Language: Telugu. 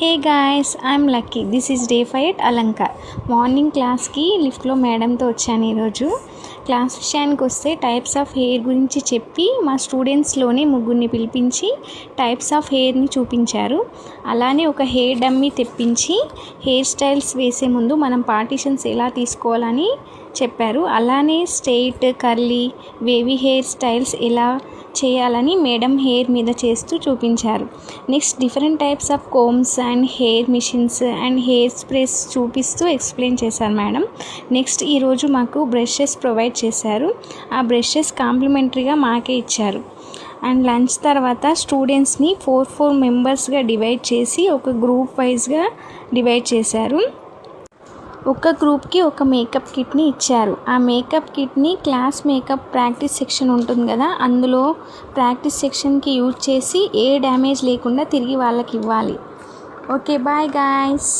Hey guys, I'm Lucky. This is day 5 at Alankar. Morning క్లాస్కి లిఫ్ట్లో మేడంతో వచ్చాను ఈరోజు. క్లాస్ విషయానికి వస్తే టైప్స్ ఆఫ్ హెయిర్ గురించి చెప్పి మా స్టూడెంట్స్లోనే ముగ్గురిని పిలిపించి టైప్స్ ఆఫ్ హెయిర్ని చూపించారు. అలానే ఒక హెయిర్ డమ్మీ తెప్పించి హెయిర్ స్టైల్స్ వేసే ముందు మనం పార్టిషన్స్ ఎలా తీసుకోవాలని చెప్పారు. అలానే straight, curly, wavy hair styles ఎలా చేయాలని మేడం హెయిర్ మీద చేస్తూ చూపించారు. Next different types of combs and hair machines and hair sprays చూపిస్తూ ఎక్స్ప్లెయిన్ చేశారు మేడం. నెక్స్ట్ ఈరోజు మాకు బ్రషెస్ ప్రొవైడ్ చేశారు. ఆ బ్రషెస్ కాంప్లిమెంటరీగా మాకే ఇచ్చారు. అండ్ లంచ్ తర్వాత స్టూడెంట్స్ని 4 మెంబర్స్గా డివైడ్ చేసి ఒక గ్రూప్ వైజ్గా డివైడ్ చేశారు. ఒక గ్రూప్కి ఒక మేకప్ కిట్ని ఇచ్చారు. ఆ మేకప్ కిట్ని క్లాస్ మేకప్ ప్రాక్టీస్ సెక్షన్ ఉంటుంది కదా, అందులో ప్రాక్టీస్ సెక్షన్కి యూజ్ చేసి ఏ డ్యామేజ్ లేకుండా తిరిగి వాళ్ళకి ఇవ్వాలి. Okay, bye guys.